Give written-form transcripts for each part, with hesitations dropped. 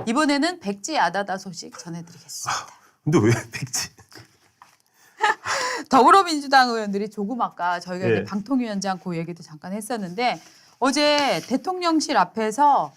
이번에는 백지 야다다 소식 전해드리겠습니다. 근데 왜 백지? 더불어민주당 의원들이 조금 아까 저희가 예. 이제 방통위원장 그 얘기도 잠깐 했었는데 어제 대통령실 앞에서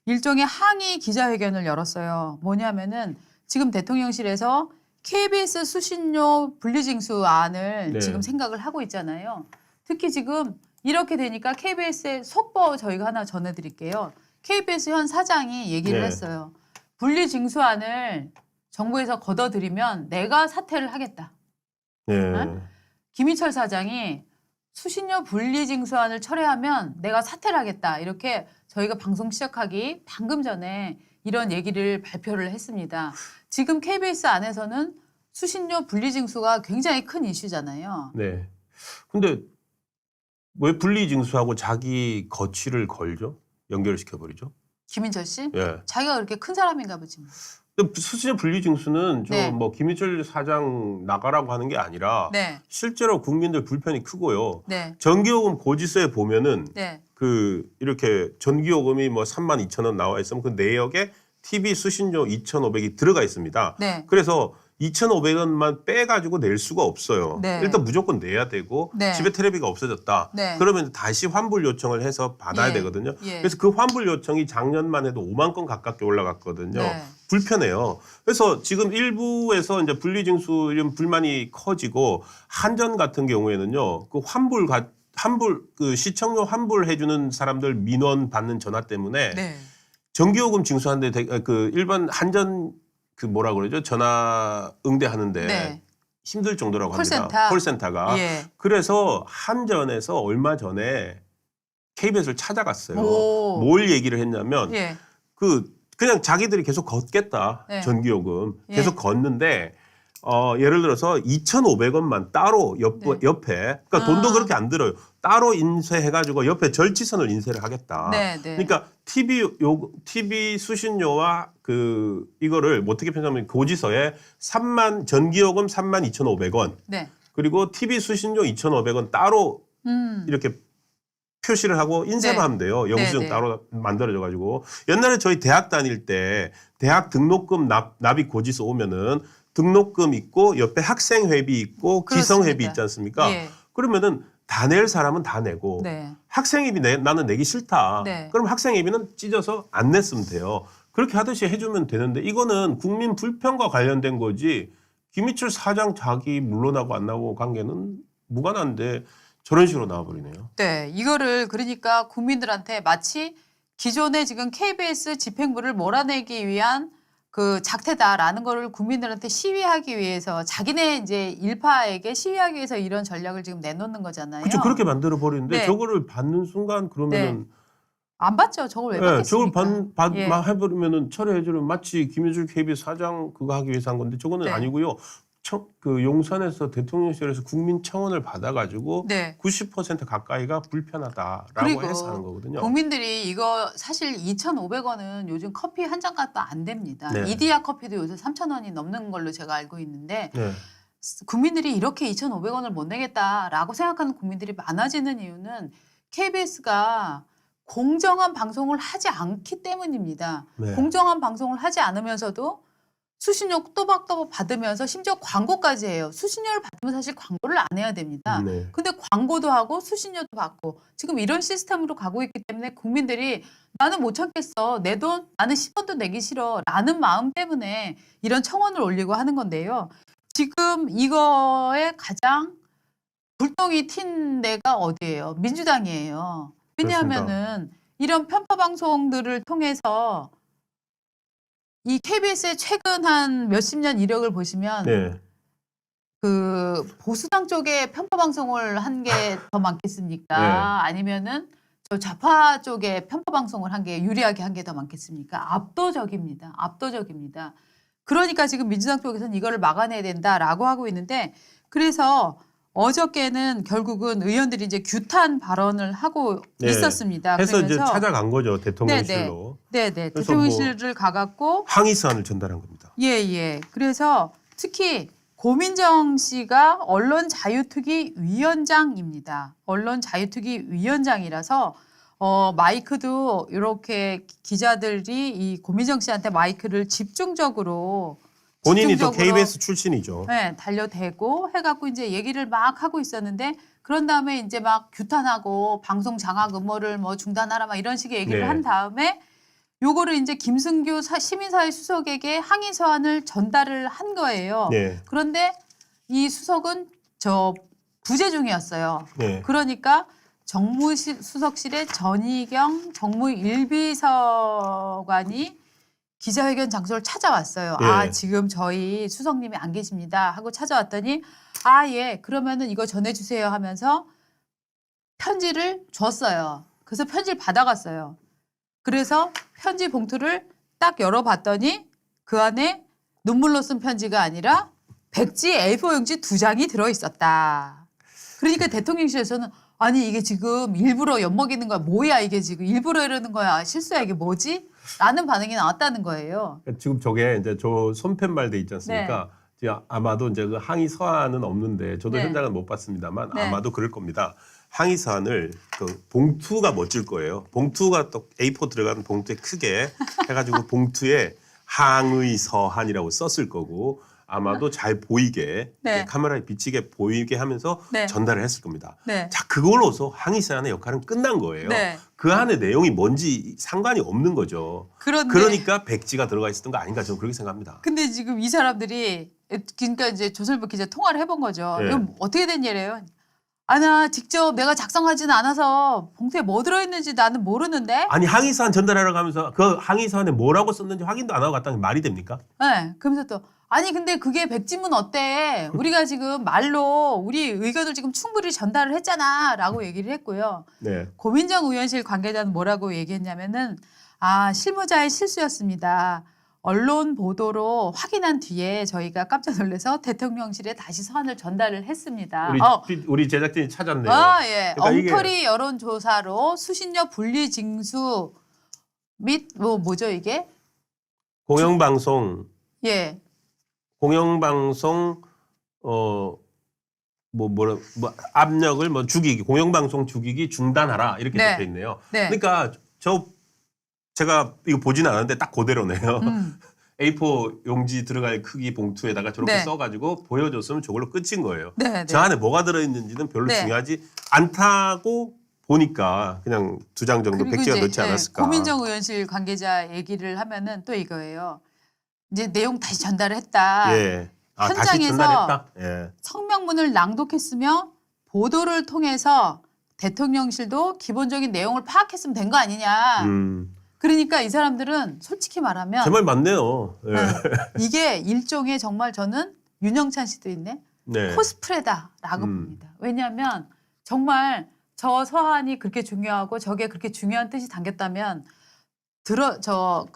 일종의 항의 기자회견을 열었어요. 뭐냐면은 지금 대통령실에서 KBS 수신료 분리징수안을 네. 지금 생각을 하고 있잖아요. 특히 지금 이렇게 되니까 KBS의 속보 저희가 하나 전해드릴게요. KBS 현 사장이 얘기를 네. 했어요. 분리징수안을 정부에서 걷어들이면 내가 사퇴를 하겠다. 예. 김희철 사장이 수신료 분리징수안을 철회하면 내가 사퇴를 하겠다. 이렇게 저희가 방송 시작하기 방금 전에 이런 얘기를 발표를 했습니다. 지금 KBS 안에서는 수신료 분리징수가 굉장히 큰 이슈잖아요. 네. 근데 왜 분리징수하고 자기 거취를 걸죠? 연결시켜 버리죠? 김인철 씨? 예. 자기가 그렇게 큰 사람인가 보지. 뭐. 근데 수신료 분리징수는 네. 좀 뭐 김희철 사장 나가라고 하는 게 아니라 네, 실제로 국민들 불편이 크고요. 네, 전기요금 고지서에 보면은 네, 이렇게 전기요금이 뭐 32,000원 나와 있으면 그 내역에 TV 수신료 2,500이 들어가 있습니다. 네, 그래서 2,500원만 빼가지고 낼 수가 없어요. 네. 일단 무조건 내야 되고 네. 집에 테레비가 없어졌다. 네. 그러면 다시 환불 요청을 해서 받아야 예. 되거든요. 예. 그래서 그 환불 요청이 작년만 해도 5만 건 가깝게 올라갔거든요. 네. 불편해요. 그래서 지금 일부에서 이제 분리징수 이런 불만이 커지고 한전 같은 경우에는요. 그 환불 그 시청료 환불해주는 사람들 민원 받는 전화 때문에 네. 전기요금 징수하는데 그 일반 한전 그 뭐라 그러죠? 전화 응대하는데 네. 힘들 정도라고 합니다. 콜센터? 콜센터가. 예. 그래서 한전에서 얼마 전에 KBS를 찾아갔어요. 오. 뭘 얘기를 했냐면 예. 그냥 자기들이 계속 걷겠다. 네. 전기요금 예. 계속 걷는데 예를 들어서 2,500원만 따로 네. 옆에 그러니까 돈도 그렇게 안 들어요. 따로 인쇄해가지고 옆에 절취선을 인쇄를 하겠다. 네, 네. 그러니까 TV 수신료와 이거를 어떻게 표현하면 고지서에 전기요금 32,500원 네. 그리고 TV 수신료 2,500원 따로 이렇게 표시를 하고 인쇄만 네. 하면 돼요. 영수증 네, 네. 따로 만들어져 가지고 옛날에 저희 대학 다닐 때 대학 등록금 납입 고지서 오면은 등록금 있고 옆에 학생회비 있고 그렇습니다. 기성회비 있지 않습니까? 예. 그러면은 다 낼 사람은 다 내고 네. 학생회비 나는 내기 싫다. 네. 그럼 학생회비는 찢어서 안 냈으면 돼요. 그렇게 하듯이 해주면 되는데 이거는 국민 불편과 관련된 거지 김희철 사장 자기 물러나고 안 나고 관계는 무관한데 저런 식으로 나와버리네요. 네, 이거를 그러니까 국민들한테 마치 기존에 지금 KBS 집행부를 몰아내기 위한 그 작태다라는 거를 국민들한테 시위하기 위해서 자기네 이제 일파에게 시위하기 위해서 이런 전략을 지금 내놓는 거잖아요. 그렇죠. 그렇게 만들어 버리는데 네. 저거를 받는 순간 그러면은 안 받죠. 저걸 왜 예, 저걸 받겠습니까? 예. 해버리면은 철회해주는 마치 김효줄 KBS 사장 그거 하기 위해서 한 건데 저거는 네. 아니고요. 용산에서 대통령실에서 국민청원을 받아가지고 네. 90% 가까이가 불편하다라고 그리고 해서 하는 거거든요. 국민들이 이거 사실 2,500원은 요즘 커피 한 잔 값도 안 됩니다. 네. 이디야 커피도 요새 3,000원이 넘는 걸로 제가 알고 있는데 네. 국민들이 이렇게 2,500원을 못 내겠다라고 생각하는 국민들이 많아지는 이유는 KBS가 공정한 방송을 하지 않기 때문입니다. 네. 공정한 방송을 하지 않으면서도 수신료 또박또박 받으면서 심지어 광고까지 해요. 수신료를 받으면 사실 광고를 안 해야 됩니다. 네. 근데 광고도 하고 수신료도 받고 지금 이런 시스템으로 가고 있기 때문에 국민들이 나는 못 참겠어. 내 돈 나는 10원도 내기 싫어. 라는 마음 때문에 이런 청원을 올리고 하는 건데요. 지금 이거에 가장 불똥이 튄 데가 어디예요? 민주당이에요. 왜냐하면은 이런 편파 방송들을 통해서 이 KBS의 최근 한 몇십 년 이력을 보시면 네. 그 보수당 쪽에 편파 방송을 한 게 더 많겠습니까? 네. 아니면은 저 좌파 쪽에 편파 방송을 한 게 유리하게 한 게 더 많겠습니까? 압도적입니다. 압도적입니다. 그러니까 지금 민주당 쪽에서는 이거를 막아내야 된다라고 하고 있는데 그래서 어저께는 결국은 의원들이 이제 규탄 발언을 하고 네. 있었습니다. 해서 이제 그러면서 찾아간 거죠 대통령실로. 네네 그래서 대통령실을 가갖고 항의사안을 전달한 겁니다. 예. 그래서 특히 고민정 씨가 언론자유특위 위원장입니다. 언론자유특위 위원장이라서 마이크도 이렇게 기자들이 이 고민정 씨한테 마이크를 집중적으로 본인이 또 KBS 출신이죠. 네, 달려대고 해갖고 이제 얘기를 막 하고 있었는데 그런 다음에 이제 막 규탄하고 방송 장악 음모를 뭐 중단하라 막 이런 식의 얘기를 네. 한 다음에 요거를 이제 김승규 시민사회 수석에게 항의 서한을 전달을 한 거예요. 네. 그런데 이 수석은 저 부재 중이었어요. 네. 그러니까 정무수석실의 전희경 정무 1비서관이 기자회견 장소를 찾아왔어요. 예. 아, 지금 저희 수석님이 안 계십니다 하고 찾아왔더니 아, 예, 그러면은 이거 전해주세요 하면서 편지를 줬어요. 그래서 편지를 받아갔어요. 그래서 편지 봉투를 딱 열어봤더니 그 안에 눈물로 쓴 편지가 아니라 백지 A4 용지 2장이 들어있었다. 그러니까 대통령실에서는 아니 이게 지금 일부러 엿먹이는 거야. 뭐야 이게 지금 일부러 이러는 거야. 실수야 이게 뭐지? 라는 반응이 나왔다는 거예요. 지금 저게 이제 저 손팻말 돼 있지 않습니까? 지금 아마도 이제 그 항의 서한은 없는데 저도 네. 현장은 못 봤습니다만 네. 아마도 그럴 겁니다. 항의 서한을 그 봉투가 멋질 거예요. 봉투가 또 A4 들어간 봉투에 크게 해가지고 봉투에 항의 서한이라고 썼을 거고 아마도 잘 보이게 네. 카메라에 비치게 보이게 하면서 네. 전달을 했을 겁니다. 네. 자, 그걸로서 항의 서한의 역할은 끝난 거예요. 네. 그 안에 내용이 뭔지 상관이 없는 거죠. 그런데 그러니까 백지가 들어가 있었던 거 아닌가 저는 그렇게 생각합니다. 근데 지금 이 사람들이 그러니까 이제 조선일보 기자 통화를 해본 거죠. 네. 이거 어떻게 된 일이에요? 아, 나 직접 내가 작성하지는 않아서 봉투에 뭐 들어있는지 나는 모르는데. 아니 항의 서한 전달하러 가면서 그 항의 서한에 뭐라고 썼는지 확인도 안 하고 갔다는 게 말이 됩니까? 네. 그러면서 또 아니 근데 그게 백지문 어때? 우리가 지금 말로 우리 의견을 지금 충분히 전달을 했잖아라고 얘기를 했고요. 네. 고민정 의원실 관계자는 뭐라고 얘기했냐면은 아 실무자의 실수였습니다. 언론 보도로 확인한 뒤에 저희가 깜짝 놀라서 대통령실에 다시 서한을 전달을 했습니다. 우리 제작진이 찾았네요. 예. 그러니까 이게- 엉터리 여론조사로 수신료 분리 징수 및 뭐죠 이게? 공영방송 예. 압력을 죽이기 공영방송 죽이기 중단하라 이렇게 네. 적혀 있네요. 네. 그러니까 제가 이거 보지는 않았는데 딱 그대로네요. A4 용지 들어갈 크기 봉투에다가 저렇게 네. 써가지고 보여줬으면 저걸로 끝인 거예요. 네. 저 안에 뭐가 들어있는지는 별로 네. 중요하지 않다고 보니까 그냥 2장 정도 백지가 넣지 않았을까. 고민정 의원실 관계자 얘기를 하면은 또 이거예요. 이제 내용 다시 전달을 했다. 예. 다시 현장에서 전달했다. 예. 성명문을 낭독했으며 보도를 통해서 대통령실도 기본적인 내용을 파악했으면 된 거 아니냐. 그러니까 이 사람들은 솔직히 말하면 제 말 맞네요. 예. 이게 일종의 정말 저는 윤영찬 씨도 있네. 네. 코스프레다라고 봅니다. 왜냐하면 정말 저 서한이 그렇게 중요하고 저게 그렇게 중요한 뜻이 담겼다면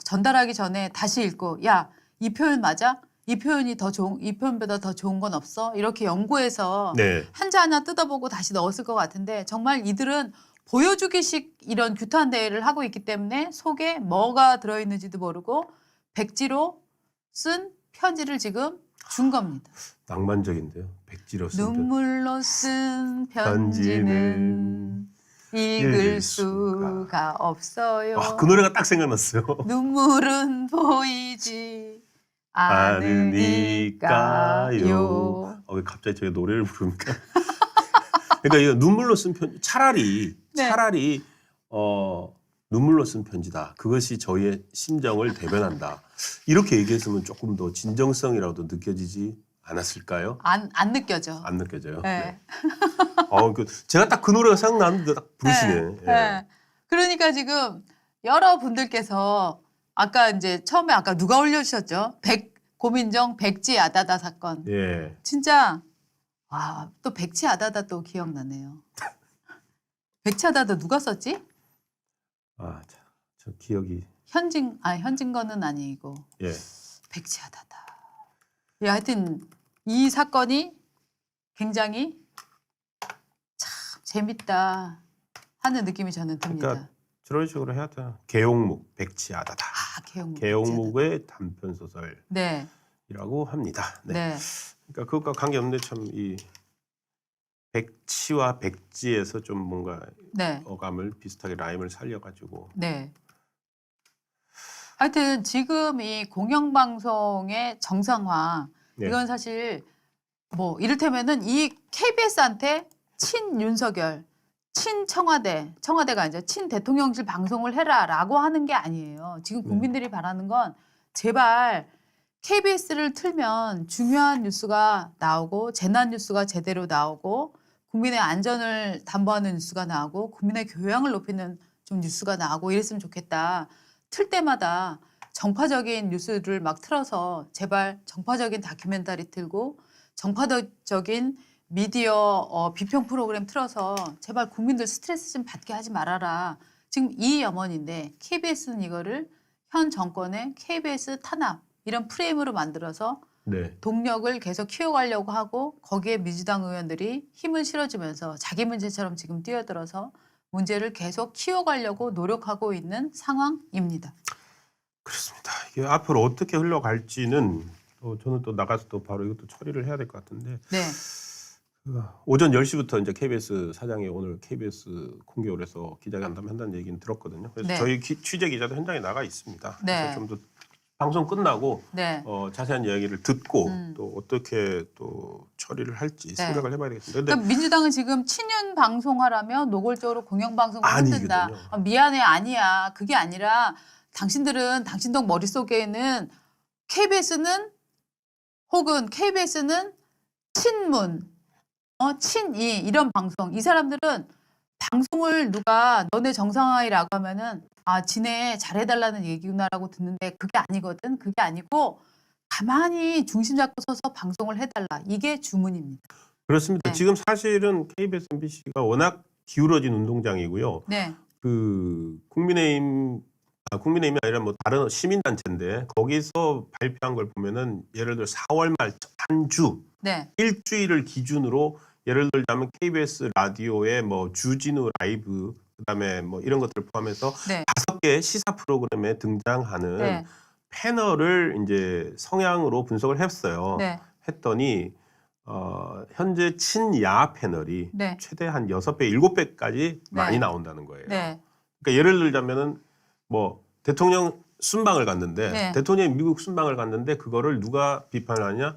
전달하기 전에 다시 읽고 야, 이 표현 맞아? 이 표현보다 더 좋은 건 없어? 이렇게 연구해서 네. 한자 하나 뜯어보고 다시 넣었을 것 같은데 정말 이들은 보여주기식 이런 규탄 대회를 하고 있기 때문에 속에 뭐가 들어있는지도 모르고 백지로 쓴 편지를 지금 준 겁니다. 낭만적인데요. 백지로 쓴 눈물로 쓴 편지는 편지는 읽을 수가 없어요. 그 노래가 딱 생각났어요. 눈물은 보이지 않으니까요. 왜 갑자기 제가 노래를 부릅니까? 그러니까 이거 눈물로 쓴 편지 차라리 네. 눈물로 쓴 편지다. 그것이 저희의 심정을 대변한다. 이렇게 얘기했으면 조금 더 진정성이라도 느껴지지 않았을까요? 안 느껴져. 안 느껴져요. 네. 제가 딱 그 노래가 생각나는데 딱 부르시네. 예. 네. 그러니까 지금 여러분들께서 아까 이제 처음에 아까 누가 올려주셨죠? 고민정 백지 아다다 사건. 예. 진짜 또 백지 아다다 또 기억나네요. 백지 아다다 누가 썼지? 저 기억이. 현진건은 아니고 예. 백지 아다다. 예, 하여튼 이 사건이 굉장히 참 재밌다 하는 느낌이 저는 듭니다. 그러니까 저런 식으로 해야 돼. 계용묵, 백치아다다. 계용묵의 단편 소설이라고 네. 합니다. 네. 네. 그러니까 그것과 관계없는데 참 백치와 백지에서 좀 뭔가 네. 어감을 비슷하게 라임을 살려가지고. 네. 하여튼 지금 이 공영방송의 정상화 네. 이건 사실 뭐 이를테면은 이 KBS한테 친윤석열, 청와대가 이제 친대통령실 방송을 해라라고 하는 게 아니에요. 지금 네. 국민들이 바라는 건 제발 KBS를 틀면 중요한 뉴스가 나오고 재난 뉴스가 제대로 나오고 국민의 안전을 담보하는 뉴스가 나오고 국민의 교양을 높이는 좀 뉴스가 나오고 이랬으면 좋겠다. 틀 때마다 정파적인 뉴스를 막 틀어서 제발 정파적인 다큐멘터리 틀고 정파적인 미디어 비평 프로그램 틀어서 제발 국민들 스트레스 좀 받게 하지 말아라. 지금 이 염원인데 KBS는 이거를 현 정권의 KBS 탄압 이런 프레임으로 만들어서 네. 동력을 계속 키워가려고 하고 거기에 민주당 의원들이 힘을 실어주면서 자기 문제처럼 지금 뛰어들어서 문제를 계속 키워가려고 노력하고 있는 상황입니다. 그렇습니다. 이게 앞으로 어떻게 흘러갈지는 저는 또 나가서 또 바로 이것도 처리를 해야 될 것 같은데 네, 오전 10시부터 이제 KBS 사장이 오늘 KBS 공개를 해서 기자간담회 한다는 얘기는 들었거든요. 그래서 네. 저희 취재 기자도 현장에 나가 있습니다. 네. 그래서 좀 더 방송 끝나고 네, 자세한 이야기를 듣고 음. 또 어떻게 또 처리를 할지 네. 생각을 해봐야 되겠습니다. 근데 그러니까 민주당은 지금 친윤 방송하라면 노골적으로 공영방송을 흔든다. 아니거든요. 미안해, 아니야. 그게 아니라 당신들 머릿속에는 KBS는 혹은 KBS는 친문, 친이 이런 방송. 이 사람들은 방송을 누가 너네 정상화이라고 하면은 지네 잘해달라는 얘기구나라고 듣는데 그게 아니거든. 그게 아니고 가만히 중심 잡고 서서 방송을 해달라. 이게 주문입니다. 그렇습니다. 네. 지금 사실은 KBS, MBC가 워낙 기울어진 운동장이고요. 네, 그 국민의힘이 아니라 뭐 다른 시민단체인데 거기서 발표한 걸 보면은 예를 들어 4월 말 한 주 네, 일주일을 기준으로 예를 들자면 KBS 라디오의 뭐 주진우 라이브 그다음에 뭐 이런 것들을 포함해서 네, 5개 시사 프로그램에 등장하는 네, 패널을 이제 성향으로 분석을 했어요. 네, 했더니 현재 친야 패널이 네. 최대 한 6배, 7배까지 많이 네. 나온다는 거예요. 네, 그러니까 예를 들자면은 뭐 대통령 순방을 갔는데 네. 대통령이 미국 순방을 갔는데 그거를 누가 비판을 하냐?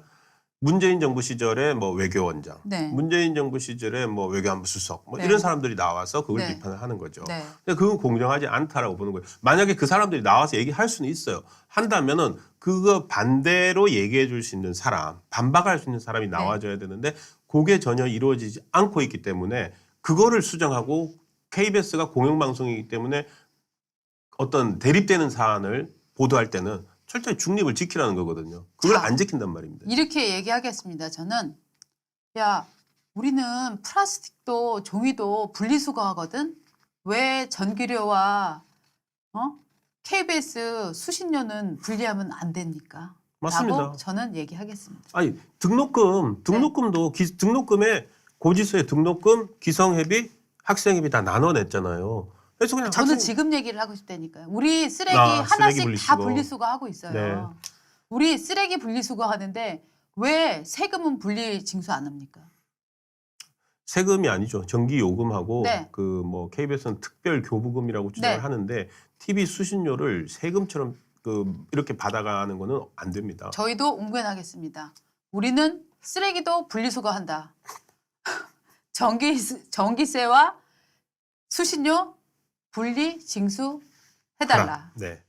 문재인 정부 시절에 뭐 외교원장, 네. 문재인 정부 시절에 뭐 외교안보 수석, 뭐 네. 이런 사람들이 나와서 그걸 네. 비판을 하는 거죠. 네. 근데 그건 공정하지 않다라고 보는 거예요. 만약에 그 사람들이 나와서 얘기할 수는 있어요. 한다면은 그거 반대로 얘기해 줄 수 있는 사람, 반박할 수 있는 사람이 나와줘야 되는데 그게 전혀 이루어지지 않고 있기 때문에 그거를 수정하고 KBS가 공영방송이기 때문에 어떤 대립되는 사안을 보도할 때는 철저히 중립을 지키라는 거거든요. 그걸 자, 안 지킨단 말입니다. 이렇게 얘기하겠습니다. 저는 야, 우리는 플라스틱도 종이도 분리수거하거든. 왜 전기료와 KBS 수신료는 분리하면 안 됩니까? 맞습니다. 라고 저는 얘기하겠습니다. 아니 등록금도 등록금에 고지서에 등록금, 기성회비, 학생회비 다 나눠냈잖아요. 그래서 그냥 저는 학생- 지금 얘기를 하고 싶다니까요. 우리 쓰레기 쓰레기 하나씩 분리수거. 다 분리수거하고 있어요. 네. 우리 쓰레기 분리수거하는데 왜 세금은 분리 징수 안 합니까? 세금이 아니죠. 전기 요금하고 네. 그 뭐 KBS는 특별 교부금이라고 주장을 네. 하는데 TV 수신료를 세금처럼 이렇게 받아가는 거는 안 됩니다. 저희도 응변하겠습니다. 우리는 쓰레기도 분리수거한다. 전기세와 수신료 분리 징수해달라. 네.